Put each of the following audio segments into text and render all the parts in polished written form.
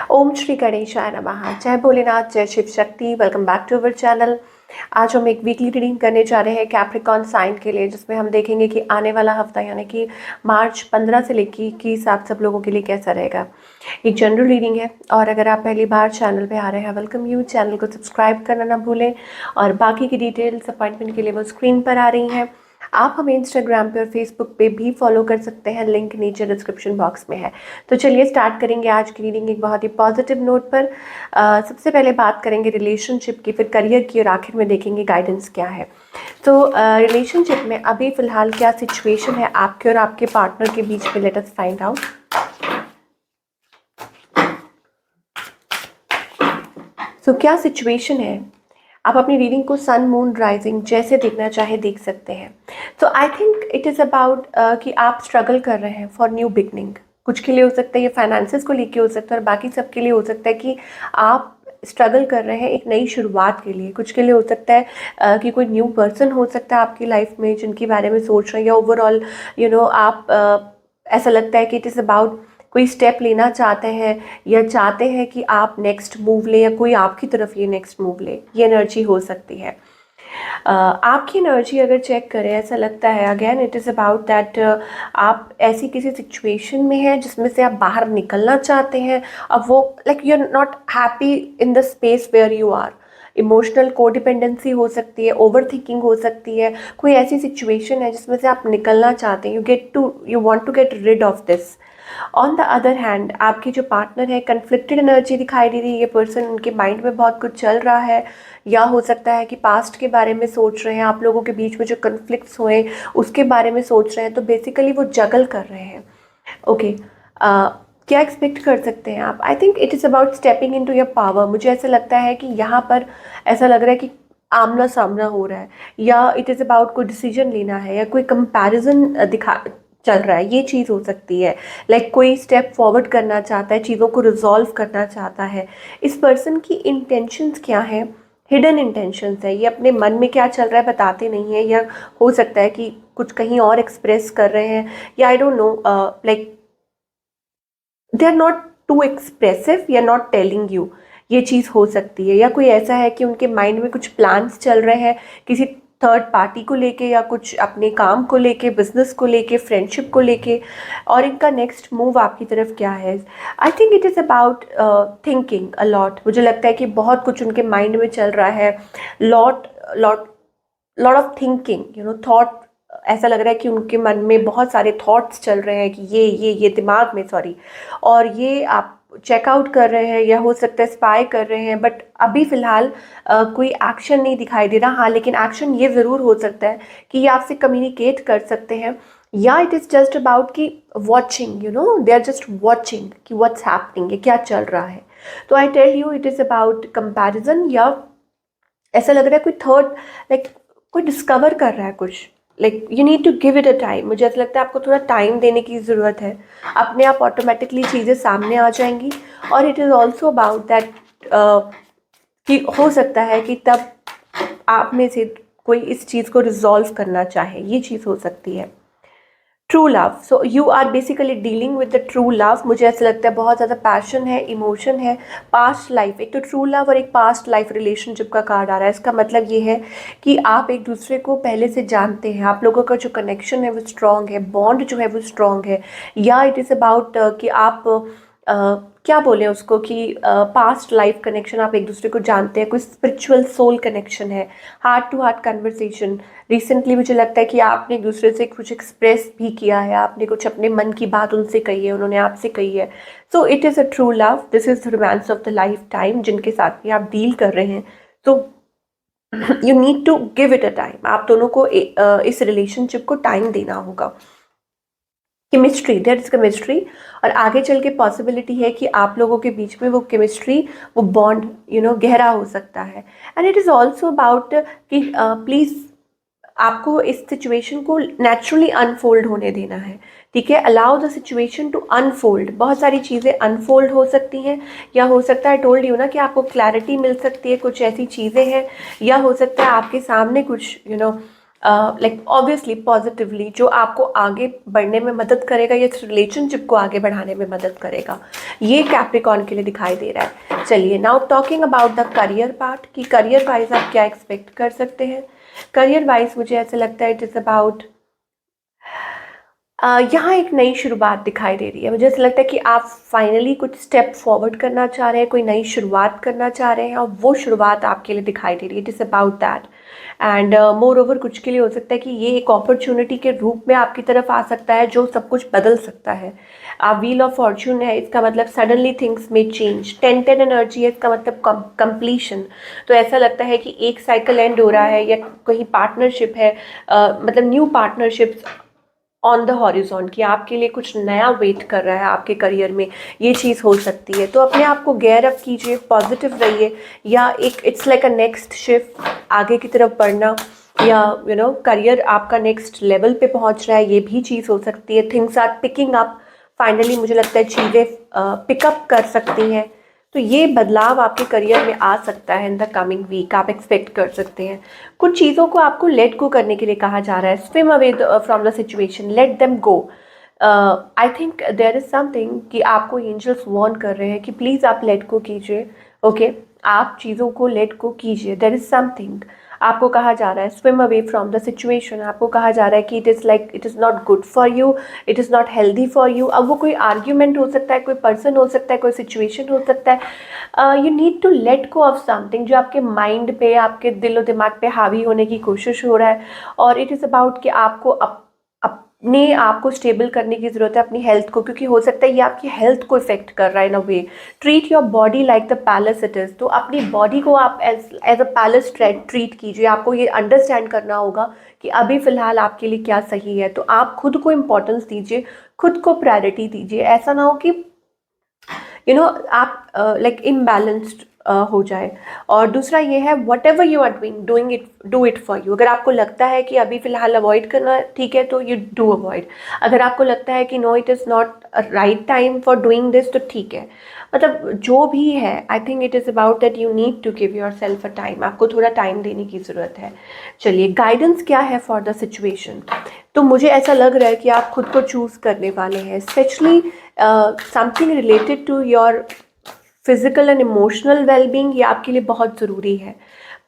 ओम श्री गणेशाय नमः। जय भोलेनाथ, जय Shiv Shakti. Welcome back to our channel. आज हम एक वीकली रीडिंग करने जा रहे हैं कैप्रिकॉन साइन के लिए, जिसमें हम देखेंगे कि आने वाला हफ्ता यानी कि मार्च 15 से लेकर 21 आप सब लोगों के लिए कैसा रहेगा। एक जनरल रीडिंग है और अगर आप पहली बार चैनल पे आ रहे हैं, वेलकम यू। चैनल को सब्सक्राइब करना ना भूलें और बाकी की डिटेल्स अपॉइंटमेंट के लिए वो स्क्रीन पर आ रही हैं। आप हमें इंस्टाग्राम पे और फेसबुक पे भी फॉलो कर सकते हैं, लिंक नीचे डिस्क्रिप्शन बॉक्स में है। तो चलिए स्टार्ट करेंगे आज की रीडिंग एक बहुत ही पॉजिटिव नोट पर। सबसे पहले बात करेंगे रिलेशनशिप की, फिर करियर की और आखिर में देखेंगे गाइडेंस क्या है। तो रिलेशनशिप में अभी फ़िलहाल क्या सिचुएशन है आपके और आपके पार्टनर के बीच में, लेट अस फाइंड आउट। तो क्या सिचुएशन है, आप अपनी रीडिंग को सन मून राइजिंग जैसे देखना चाहे देख सकते हैं। तो आई थिंक इट इज़ अबाउट कि आप स्ट्रगल कर रहे हैं फॉर न्यू बिगनिंग। कुछ के लिए हो सकता है ये फाइनेंसेस को लेके हो सकता है और बाकी सब के लिए हो सकता है कि आप स्ट्रगल कर रहे हैं एक नई शुरुआत के लिए। कुछ के लिए हो सकता है कि कोई न्यू पर्सन हो सकता है आपकी लाइफ में जिनके बारे में सोच रहे हैं, या ओवरऑल आप ऐसा लगता है कि इट इज़ अबाउट कोई स्टेप लेना चाहते हैं या चाहते हैं कि आप नेक्स्ट मूव लें या कोई आपकी तरफ ये नेक्स्ट मूव ले। ये एनर्जी हो सकती है। आपकी एनर्जी अगर चेक करें, ऐसा लगता है again it is about that आप ऐसी किसी सिचुएशन में हैं जिसमें से आप बाहर निकलना चाहते हैं। अब वो like you are not happy in the space where you are. Emotional codependency हो सकती है, ओवर थिंकिंग हो सकती है, कोई ऐसी सिचुएशन है जिसमें से आप निकलना चाहते हैं। You want to get rid of this. On the other hand आपकी जो पार्टनर है, कन्फ्लिक्टेड एनर्जी दिखाई दे रही है। ये पर्सन, उनके माइंड में बहुत कुछ चल रहा है, या हो सकता है कि पास्ट के बारे में सोच रहे हैं, आप लोगों के बीच में जो कन्फ्लिक्ट्स हुए उसके बारे में सोच रहे हैं। तो बेसिकली वो जगल कर रहे हैं। ओके, क्या एक्सपेक्ट कर सकते हैं आप? I think it is about stepping in to your power. मुझे ऐसा लगता है कि यहाँ पर ऐसा लग रहा है कि आमना सामना हो रहा है, या इट इज़ अबाउट कोई डिसीजन लेना है, या कोई कंपैरिजन दिखा चल रहा है। ये चीज़ हो सकती है। लाइक कोई स्टेप फॉरवर्ड करना चाहता है, चीज़ों को रिजॉल्व करना चाहता है। इस पर्सन की इंटेंशंस क्या हैं? हिडन इंटेंशंस है। ये अपने मन में क्या चल रहा है बताते नहीं है, या हो सकता है कि कुछ कहीं और एक्सप्रेस कर रहे हैं, या I don't know, like they are not too expressive या नॉट टेलिंग यू। ये चीज़ हो सकती है। या कोई ऐसा है कि उनके माइंड में कुछ प्लान्स चल रहे हैं किसी थर्ड पार्टी को लेके, या कुछ अपने काम को लेके, बिजनेस को लेके, फ्रेंडशिप को लेके, और इनका नेक्स्ट मूव आपकी तरफ क्या है। I think it is about thinking a lot. मुझे लगता है कि बहुत कुछ उनके माइंड में चल रहा है। Lot lot lot of thinking, thought. ऐसा लग रहा है कि उनके मन में बहुत सारे थॉट्स चल रहे हैं कि ये दिमाग में, सॉरी, और ये आप चेकआउट कर रहे हैं, या हो सकता है स्पाई कर रहे हैं। बट अभी फ़िलहाल कोई एक्शन नहीं दिखाई दे रहा। हाँ, लेकिन एक्शन ये ज़रूर हो सकता है कि ये आपसे कम्युनिकेट कर सकते हैं, या इट इज़ जस्ट अबाउट कि watching, they are just watching कि व्हाट्स हैपनिंग, ये क्या चल रहा है। तो I tell you it is about comparison, या ऐसा लग रहा है कोई थर्ड, लाइक कोई डिस्कवर कर रहा है कुछ। Like you need to give it a time. मुझे ऐसा लगता है आपको थोड़ा टाइम देने की ज़रूरत है। अपने आप ऑटोमेटिकली चीज़ें सामने आ जाएंगी। और it is also about that कि हो सकता है कि तब आप में से कोई इस चीज़ को रिजॉल्व करना चाहे। ये चीज़ हो सकती है। True love, so you are basically dealing with the true love. मुझे ऐसा लगता है बहुत ज़्यादा पैशन है, इमोशन है, पास्ट लाइफ। एक तो ट्रू लव और एक पास्ट लाइफ रिलेशनशिप का कार्ड आ रहा है। इसका मतलब ये है कि आप एक दूसरे को पहले से जानते हैं, आप लोगों का जो कनेक्शन है वो स्ट्रॉन्ग है, बॉन्ड जो है वो स्ट्रॉन्ग है। या इट इज़ अबाउट कि आप क्या बोलें उसको, कि पास्ट लाइफ कनेक्शन, आप एक दूसरे को जानते हैं, कोई स्पिरिचुअल सोल कनेक्शन है, heart to heart conversation. Recently मुझे लगता है कि आपने एक दूसरे से कुछ एक्सप्रेस भी किया है, आपने कुछ अपने मन की बात उनसे कही है, उन्होंने आपसे कही है। So it is a true love. This is the romance of the lifetime जिनके साथ भी आप डील कर रहे हैं। तो you need to give it a time. आप दोनों को इस रिलेशनशिप को टाइम देना होगा। केमिस्ट्री, देयर इज केमिस्ट्री, और आगे चल के पॉसिबिलिटी है कि आप लोगों के बीच में वो केमिस्ट्री, वो बॉन्ड गहरा हो सकता है। And it is also about कि प्लीज़ आपको इस सिचुएशन को नेचुरली अनफोल्ड होने देना है। ठीक है, allow the situation to unfold. बहुत सारी चीज़ें अनफोल्ड हो सकती हैं, या हो सकता है, टोल्ड यू ना, कि आपको क्लैरिटी मिल सकती है, कुछ ऐसी चीज़ें हैं, या हो सकता है आपके सामने कुछ लाइक ऑब्वियसली पॉजिटिवली, जो आपको आगे बढ़ने में मदद करेगा या इस रिलेशनशिप को आगे बढ़ाने में मदद करेगा, ये कैप्रिकॉर्न के लिए दिखाई दे रहा है। चलिए now talking about the career part, कि करियर वाइज आप क्या एक्सपेक्ट कर सकते हैं। करियर वाइज मुझे ऐसा लगता है इट इज़ अबाउट, यहाँ एक नई शुरुआत दिखाई दे रही है। मुझे ऐसा लगता है कि आप फाइनली कुछ स्टेप फॉरवर्ड करना चाह रहे हैं, कोई नई शुरुआत करना चाह रहे हैं, और वो शुरुआत आपके लिए दिखाई दे रही है। It is about that. And more over कुछ के लिए हो सकता है कि ये एक अपॉर्चुनिटी के रूप में आपकी तरफ आ सकता है जो सब कुछ बदल सकता है। आप व्हील ऑफ फॉर्च्यून है, इसका मतलब सडनली थिंग्स में चेंज। 10-10 एनर्जी है, इसका मतलब कंप्लीशन। तो ऐसा लगता है कि एक साइकिल एंड हो रहा है, या कहीं पार्टनरशिप है, मतलब new partnerships on the horizon, कि आपके लिए कुछ नया वेट कर रहा है आपके करियर में, ये चीज़ हो सकती है। तो अपने आप को गेयर अप कीजिए, पॉजिटिव रहिए, या एक it's like a next shift, आगे की तरफ बढ़ना, या करियर आपका नेक्स्ट लेवल पे पहुंच रहा है, ये भी चीज़ हो सकती है। Things are picking up, finally मुझे लगता है चीज़ें पिकअप कर सकती हैं। तो ये बदलाव आपके करियर में आ सकता है इन द कमिंग वीक, आप एक्सपेक्ट कर सकते हैं। कुछ चीज़ों को आपको लेट गो करने के लिए कहा जा रहा है। Swim away from the situation, let them go. I think there is something कि आपको एंजल्स वार्न कर रहे हैं कि प्लीज़ आप लेट गो कीजिए। ओके, आप चीज़ों को लेट गो कीजिए। देयर इज समथिंग आपको कहा जा रहा है, swim away from the situation. आपको कहा जा रहा है कि it is like it is not good for you, it is not healthy for you. अब वो कोई आर्ग्यूमेंट हो सकता है, कोई पर्सन हो सकता है, कोई सिचुएशन हो सकता है। You need to let go of something जो आपके माइंड पे, आपके दिलो दिमाग पे हावी होने की कोशिश हो रहा है। और इट इज़ अबाउट कि आपको अपने आप को स्टेबल करने की ज़रूरत है, अपनी हेल्थ को, क्योंकि हो सकता है ये आपकी हेल्थ को इफेक्ट कर रहा है in a way. Treat your body like the palace it is. तो अपनी बॉडी को आप एज अ पैलेस ट्रीट कीजिए। आपको ये अंडरस्टैंड करना होगा कि अभी फ़िलहाल आपके लिए क्या सही है। तो आप खुद को इम्पोर्टेंस दीजिए, खुद को प्रायोरिटी दीजिए। ऐसा ना हो कि आप लाइक इम्बैलेंस्ड हो जाए। और दूसरा ये है, whatever you are doing it, do it for you. अगर आपको लगता है कि अभी फ़िलहाल अवॉइड करना ठीक है, तो यू डू अवॉइड। अगर आपको लगता है कि no it is not right time for doing this, तो ठीक है। मतलब जो भी है, I think it is about that you need to give yourself a time. आपको थोड़ा टाइम देने की ज़रूरत है। चलिए, गाइडेंस क्या है फॉर द सिचुएशन। तो मुझे ऐसा लग रहा है कि आप खुद को चूज़ करने वाले हैं, specially something related to your physical and emotional wellbeing. ये आपके लिए बहुत ज़रूरी है।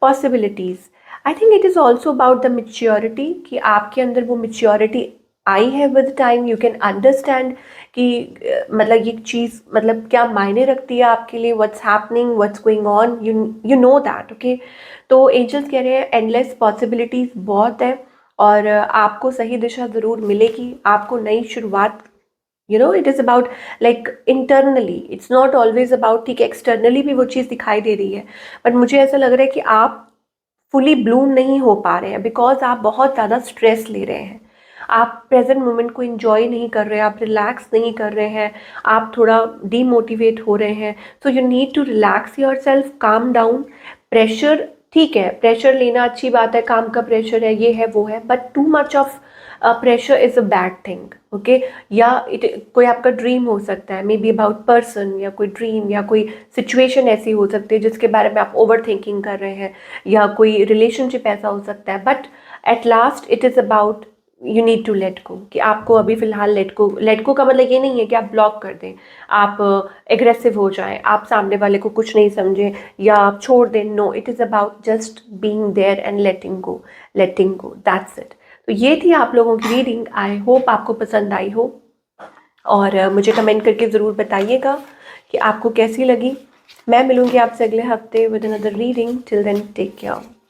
Possibilities, I think it is also about the maturity, कि आपके अंदर वो मेच्योरिटी आई है with time. You can understand कि मतलब ये चीज़ मतलब क्या मायने रखती है आपके लिए, what's happening, what's going on, you know that. Okay, तो एंजल्स कह रहे हैं एंडलेस पॉसिबिलिटीज़ बहुत है, और आपको सही दिशा ज़रूर मिलेगी। आपको नई शुरुआत, it is about like internally, it's not always about, ठीक है एक्सटर्नली भी वो चीज़ दिखाई दे रही है, बट मुझे ऐसा लग रहा है कि आप फुली ब्लूम नहीं हो पा रहे हैं, बिकॉज आप बहुत ज़्यादा स्ट्रेस ले रहे हैं। आप प्रेजेंट मोमेंट को इंजॉय नहीं कर रहे हैं, आप रिलैक्स नहीं कर रहे हैं, आप थोड़ा डीमोटिवेट हो रहे हैं। So you need to relax yourself, calm down. Pressure, ठीक है, प्रेशर लेना अच्छी बात है, काम का प्रेशर है, ये है वो है, but too much of pressure is a bad thing. Okay, या कोई आपका ड्रीम हो सकता है, मे बी अबाउट पर्सन, या कोई ड्रीम, या कोई सिचुएशन ऐसी हो सकती है जिसके बारे में आप ओवर थिंकिंग कर रहे हैं, या कोई रिलेशनशिप ऐसा हो सकता है। But at last it is about you need to let go, कि आपको अभी फ़िलहाल लेट गो का मतलब ये नहीं है कि आप ब्लॉक कर दें, आप एग्रेसिव हो जाएं, आप सामने वाले को कुछ नहीं समझें, या आप छोड़ दें। No, it is about just being there and letting go, that's it. तो ये थी आप लोगों की रीडिंग। आई होप आपको पसंद आई हो, और मुझे कमेंट करके ज़रूर बताइएगा कि आपको कैसी लगी। मैं मिलूँगी आपसे अगले हफ्ते with another reading. Till then take care.